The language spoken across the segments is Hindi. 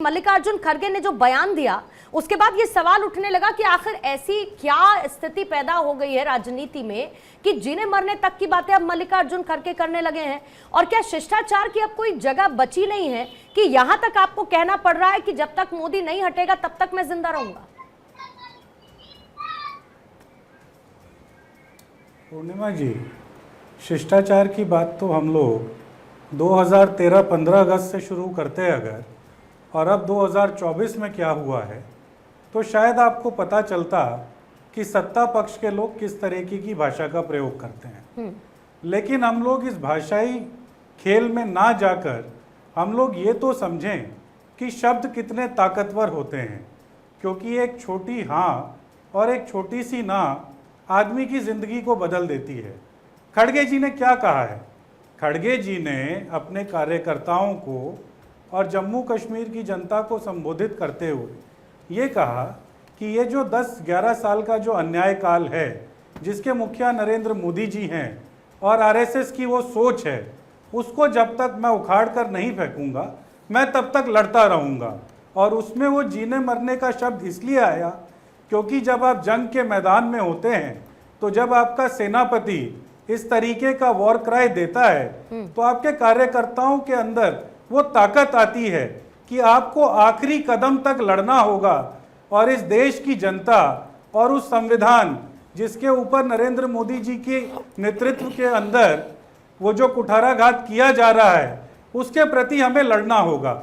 मल्लिकार्जुन खड़गे ने जो बयान दिया उसके बाद ये सवाल उठने लगा कि आखिर ऐसी क्या स्थिति पैदा हो गई है राजनीति में कि जीने मरने तक की बातें अब मल्लिकार्जुन खड़गे करने लगे हैं। और क्या शिष्टाचार की अब कोई जगह बची नहीं है कि यहां तक आपको कहना पड़ रहा है कि जब तक मोदी नहीं हटेगा तब तक मैं जिंदा रहूंगा। पूर्णिमा जी, शिष्टाचार की बात तो हम लोग 2013-15 अगस्त से शुरू करते हैं अगर, और अब 2024 में क्या हुआ है तो शायद आपको पता चलता कि सत्ता पक्ष के लोग किस तरीके की भाषा का प्रयोग करते हैं। लेकिन हम लोग इस भाषाई खेल में ना जाकर हम लोग ये तो समझें कि शब्द कितने ताकतवर होते हैं, क्योंकि एक छोटी हाँ और एक छोटी सी ना आदमी की ज़िंदगी को बदल देती है। खड़गे जी ने क्या कहा है? खड़गे जी ने अपने कार्यकर्ताओं को और जम्मू कश्मीर की जनता को संबोधित करते हुए ये कहा कि ये जो 10-11 साल का जो अन्याय काल है, जिसके मुखिया नरेंद्र मोदी जी हैं और आरएसएस की वो सोच है, उसको जब तक मैं उखाड़ कर नहीं फेंकूंगा मैं तब तक लड़ता रहूंगा। और उसमें वो जीने मरने का शब्द इसलिए आया क्योंकि जब आप जंग के मैदान में होते हैं तो जब आपका सेनापति इस तरीके का वॉर क्राई देता है तो आपके कार्यकर्ताओं के अंदर वो ताकत आती है कि आपको आखिरी कदम तक लड़ना होगा। और इस देश की जनता और उस संविधान जिसके ऊपर नरेंद्र मोदी जी के नेतृत्व के अंदर वो जो कुठाराघात किया जा रहा है उसके प्रति हमें लड़ना होगा।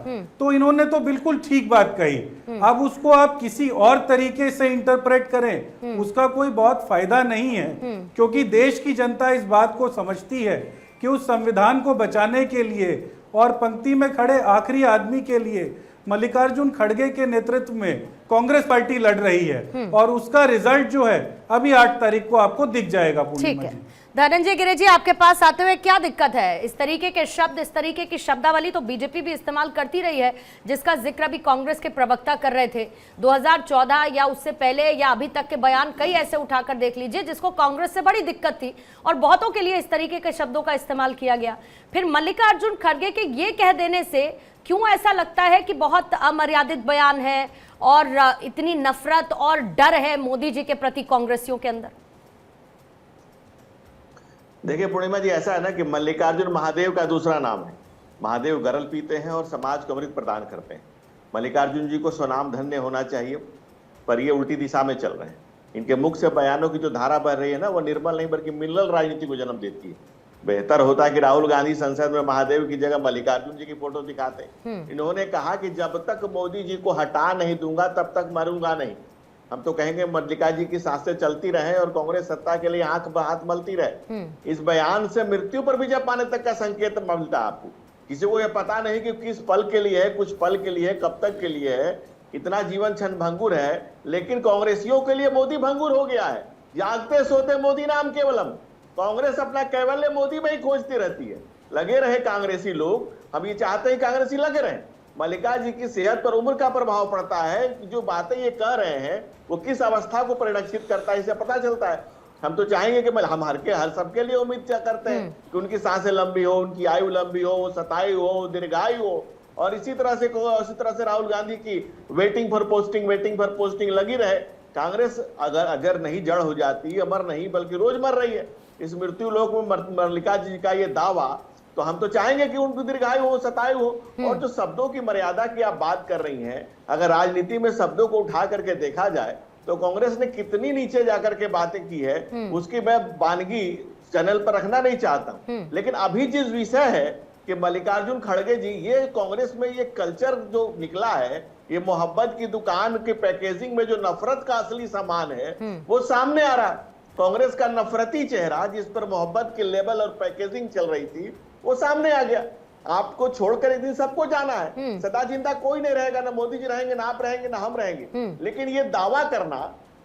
तो इन्होंने तो बिल्कुल ठीक बात कही। अब उसको आप किसी और तरीके से इंटरप्रेट करें उसका कोई बहुत फायदा नहीं है, क्योंकि देश की जनता इस बात को समझती है कि उस संविधान को बचाने के लिए और पंक्ति में खड़े आखिरी आदमी के लिए मल्लिकार्जुन खड़गे के नेतृत्व में कांग्रेस पार्टी लड़ रही है और उसका रिजल्ट जो है अभी 8 तारीख को आपको दिख जाएगा। ठीक है, धनंजय गिरे जी, आपके पास आते हुए क्या दिक्कत है? इस तरीके के शब्द, इस तरीके की शब्दावली तो बीजेपी भी इस्तेमाल करती रही है, जिसका जिक्र भी कांग्रेस के प्रवक्ता कर रहे थे 2014 या उससे पहले या अभी तक के बयान कई ऐसे उठाकर देख लीजिए जिसको कांग्रेस से बड़ी दिक्कत थी और बहुतों के लिए इस तरीके के शब्दों का इस्तेमाल किया गया। फिर मल्लिकार्जुन खड़गे के ये कह देने से क्यों ऐसा लगता है कि बहुत अमर्यादित बयान है और इतनी नफरत और डर है मोदी जी के प्रति कांग्रेसियों के अंदर? देखिए पूर्णिमा जी, ऐसा है ना कि मल्लिकार्जुन महादेव का दूसरा नाम है। महादेव गरल पीते हैं और समाज को अमृत प्रदान करते हैं। मल्लिकार्जुन जी को स्वनाम धन्य होना चाहिए, पर ये उल्टी दिशा में चल रहे हैं। इनके मुख से बयानों की जो धारा बह रही है ना, वो निर्मल नहीं बल्कि मिल्लल राजनीति को जन्म देती है। बेहतर होता है कि राहुल गांधी संसद में महादेव की जगह मल्लिकार्जुन जी की फोटो दिखाते हैं। इन्होंने कहा कि जब तक मोदी जी को हटा नहीं दूंगा तब तक मरूंगा नहीं। हम तो कहेंगे मल्लिका जी की सांसें चलती रहे और कांग्रेस सत्ता के लिए आंख हाथ मलती रहे। इस बयान से मृत्यु पर विजय पाने तक का संकेत मिलता है आपको। किसी को यह पता नहीं कि किस पल के लिए है, कुछ पल के लिए, कब तक के लिए है। इतना जीवन क्षण भंगुर है, लेकिन कांग्रेसियों के लिए मोदी भंगुर हो गया है। जागते सोते मोदी नाम केवलम। कांग्रेस अपना कैवल्य मोदी में ही खोजती रहती है। लगे रहे कांग्रेसी लोग, हम ये चाहते हैं कांग्रेसी लगे रहे। मल्लिका जी की सेहत पर उम्र का प्रभाव पड़ता है कि जो बातें ये कह रहे हैं वो किस अवस्था को परिलक्षित करता है, इसे पता चलता है। हम तो चाहेंगे कि हम हर सबके लिए उम्मीद क्या करते हैं कि उनकी सांसें लंबी हो, उनकी आयु लंबी हो, वो शतायु हो, दीर्घायु हो। और इसी तरह से राहुल गांधी की वेटिंग फॉर पोस्टिंग लगी रहे। कांग्रेस अगर नहीं जड़ हो जाती, अमर नहीं बल्कि रोज मर रही है इस मृत्यु लोक में मल्लिका जी का ये दावा, तो हम तो चाहेंगे कि उनको दीर्घायु हो, शतायु हो। और जो शब्दों की मर्यादा की आप बात कर रही हैं, अगर राजनीति में शब्दों को उठा करके देखा जाए तो कांग्रेस ने कितनी नीचे जाकर के बातें की है, उसकी मैं वानगी चैनल पर रखना नहीं चाहता। लेकिन अभी जिस विषय है कि मल्लिकार्जुन खड़गे जी, ये कांग्रेस में ये कल्चर जो निकला है, ये मोहब्बत की दुकान के पैकेजिंग में जो नफरत का असली सामान है वो सामने आ रहा है। कांग्रेस का नफरती चेहरा जिस पर मोहब्बत के लेबल और पैकेजिंग चल रही थी वो सामने आ गया। आपको छोड़कर एक दिन सबको जाना है, सदा जिंदा कोई नहीं रहेगा, ना मोदी जी रहेंगे, ना आप रहेंगे, ना हम रहेंगे। लेकिन ये दावा करना,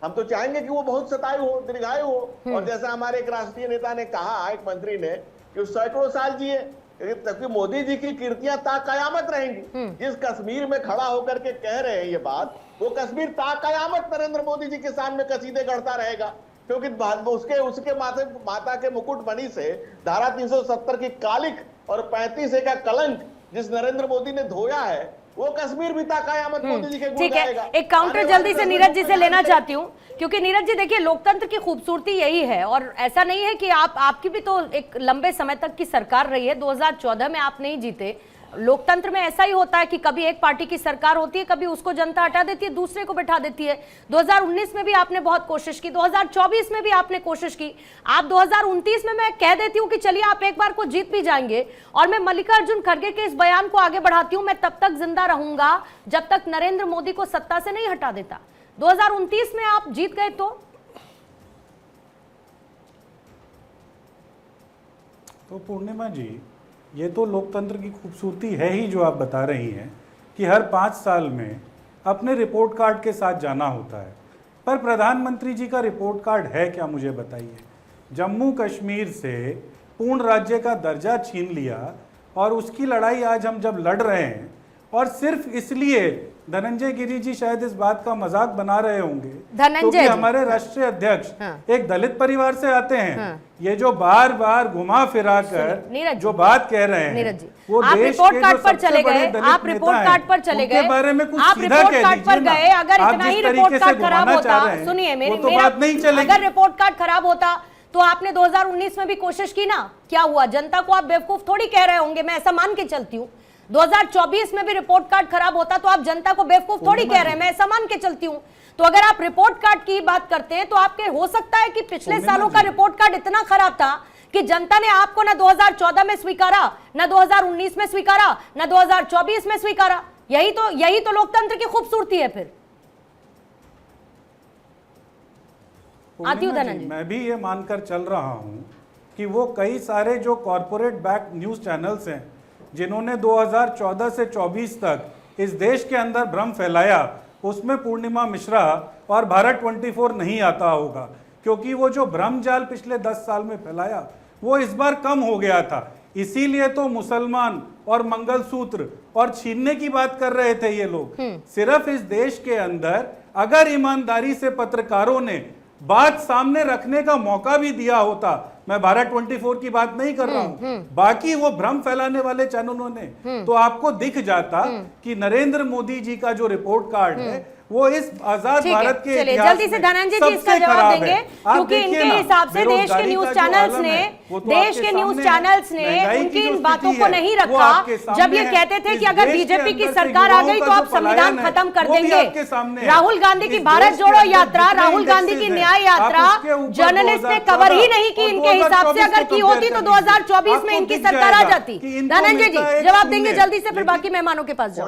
हम तो चाहेंगे कि वो बहुत शतायु हो, दीर्घायु हो। और जैसा हमारे एक राष्ट्रीय नेता ने कहा, एक मंत्री ने, कि सैकड़ों साल जिए, क्योंकि मोदी जी की कीर्तियां ता-कयामत रहेंगी। जिस कश्मीर में खड़ा होकर के कह रहे हैं ये बात, वो कश्मीर ता-कयामत नरेंद्र मोदी जी के सामने कसीदे गढ़ता रहेगा, क्योंकि उसके माता के मुकुट बनी से धारा 370 की कालिक और 35A का कलंक जिस नरेंद्र मोदी ने धोया है, वो कश्मीर भी था कयामत मोदी जी के गुण ठीक है, गाएगा। एक काउंटर आने जल्दी वाले से समय नीरज में जी से कोई लेना ध्यान चाहती हूँ, क्योंकि नीरज जी देखिए लोकतंत्र की खूबसूरती यही है, और ऐसा नहीं है कि आपकी भी तो एक लंबे समय तक की सरकार रही है, 2014 में आप नहीं जीते। लोकतंत्र में ऐसा ही होता है कि कभी एक पार्टी की सरकार होती है, कभी उसको जनता हटा देती है, दूसरे को बैठा देती है। 2019 में भी आपने बहुत कोशिश की, 2024 में भी आपने कोशिश की, आप 2029 में मैं कह देती हूं कि चलिए आप एक बार को जीत भी जाएंगे, और मैं मल्लिकार्जुन खड़गे के इस बयान को आगे बढ़ाती हूं, मैं तब तक जिंदा रहूंगा जब तक नरेंद्र मोदी को सत्ता से नहीं हटा देता। 2029 में आप जीत गए तो पूर्णिमा जी, ये तो लोकतंत्र की खूबसूरती है ही जो आप बता रही हैं कि हर 5 साल में अपने रिपोर्ट कार्ड के साथ जाना होता है। पर प्रधानमंत्री जी का रिपोर्ट कार्ड है क्या, मुझे बताइए। जम्मू कश्मीर से पूर्ण राज्य का दर्जा छीन लिया, और उसकी लड़ाई आज हम जब लड़ रहे हैं, और सिर्फ इसलिए धनंजय गिरी जी शायद इस बात का मजाक बना रहे होंगे क्योंकि हमारे राष्ट्रीय अध्यक्ष एक दलित परिवार से आते हैं। ये जो बार बार घुमा फिरा कर जो बात कह रहे हैं, वो आप देश रिपोर्ट के कार्ड जो पर सबसे चले बड़े गए, दलित आप रिपोर्ट नेता कार्ड हैं, पर चले उनके गए, बारे में कुछ आप सीधा रिपोर्ट कह कार्ड पर दीजिए गए। ना। अगर आप इतना जिस ही तरीके रिपोर्ट से कार्ड खराब घुमाना चाह होता, रहे हैं, सुनिए वो तो बात नहीं चलेगी। अगर रिपोर्ट कार्ड खराब होता तो आपने 2019 में भी कोशिश की ना, क्या हुआ? जनता को आप बेवकूफ थोड़ी कह रहे होंगे, मैं ऐसा मान के चलती हूँ। 2024 में भी रिपोर्ट कार्ड खराब होता तो आप जनता को बेवकूफ थोड़ी कह रहे हैं, मैं ऐसा मान के चलती हूँ। तो अगर आप रिपोर्ट कार्ड की बात करते हैं तो आपके हो सकता है कि पिछले सालों का रिपोर्ट कार्ड इतना खराब था कि जनता ने आपको ना 2014 में स्वीकारा, ना 2019 में स्वीकारा, ना 2024 में स्वीकारा। यही तो लोकतंत्र की खूबसूरती है। फिर आती हूं धनंजय। मैं भी ये मानकर चल रहा हूं कि वो कई सारे जो कॉरपोरेट बैक न्यूज चैनल्स हैं जिन्होंने 2014 से 24 तक इस देश के अंदर भ्रम फैलाया, उसमें पूर्णिमा मिश्रा और भारत 24 नहीं आता होगा, क्योंकि वो जो भ्रम जाल पिछले 10 साल में फैलाया वो इस बार कम हो गया था। इसीलिए तो मुसलमान और मंगलसूत्र और छीनने की बात कर रहे थे ये लोग। सिर्फ इस देश के अंदर अगर ईमानदारी से पत्रकारों ने बात सामने रखने का मौका भी दिया होता, मैं भारत 24 की बात नहीं कर रहा हूं, बाकी वो भ्रम फैलाने वाले चैनलों ने, तो आपको दिख जाता कि नरेंद्र मोदी जी का जो रिपोर्ट कार्ड है वो इस आजाद भारत के इतिहास जल्दी से धनंजय जी इसका जवाब देंगे, क्योंकि इनके हिसाब से देश के न्यूज चैनल्स ने उनकी इन बातों को नहीं रखा। जब ये कहते थे कि अगर बीजेपी की सरकार आ गई तो आप संविधान खत्म कर देंगे। राहुल गांधी की भारत जोड़ो यात्रा, राहुल गांधी की न्याय यात्रा जर्नलिस्ट ने कवर ही नहीं की इनके हिसाब से। अगर की होती तो 2024 में इनकी सरकार आ जाती। धनंजय जी जवाब देंगे जल्दी से, फिर बाकी मेहमानों के पास जाओ।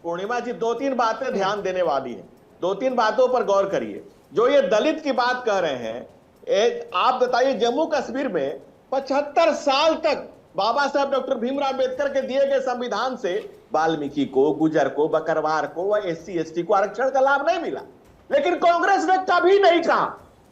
पूर्णिमा जी 2-3 बातें ध्यान देने वाली है, 2-3 बातों पर गौर करिए। जो ये दलित की बात कह रहे हैं, आप बताइए जम्मू कश्मीर में 75 साल तक बाबा साहब डॉक्टर भीमराव अंबेडकर के दिए गए संविधान से वाल्मीकि को, गुजर को, बकरवार को व SC/ST को आरक्षण का लाभ नहीं मिला। लेकिन कांग्रेस ने कभी नहीं कहा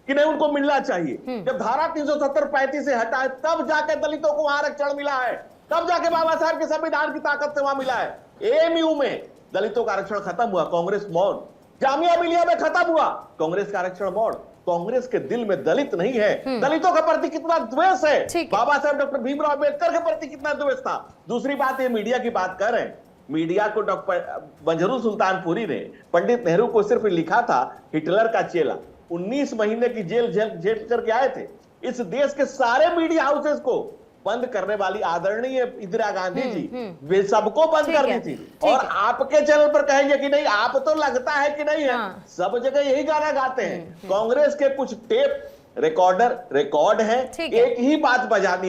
कि नहीं उनको मिलना चाहिए। जब धारा 370-35 से हटा है तब जाके दलितों को आरक्षण मिला है, तब जाके बाबा साहब के संविधान की ताकत से वहां मिला है। AMU में दलितों का आरक्षण खत्म हुआ, कांग्रेस मौन। जामिया मिलिया में खत्म हुआ, कांग्रेस का आरक्षण मौन। कांग्रेस के दिल में दलित नहीं है। दलितों के प्रति कितना द्वेष है, बाबा साहब डॉक्टर भीमराव अंबेडकर के प्रति कितना द्वेष था। दूसरी बात, ये मीडिया की बात कर रहे हैं, मीडिया को डॉक्टर मंजरू सुल्तानपुरी ने पंडित नेहरू को सिर्फ लिखा था हिटलर का चेला। 19 महीने की जेल करके आए थे। इस देश के सारे मीडिया हाउसेस को बंद करने वाली आदरणीय इंदिरा गांधी जी वे सबको बंद करनी थी। और आपके चैनल पर कहेंगे कि नहीं, आप तो लगता है कि नहीं है। सब जगह यही गाना गाते हैं। कांग्रेस के कुछ टेप रिकॉर्ड है, एक ही बात बजानी है।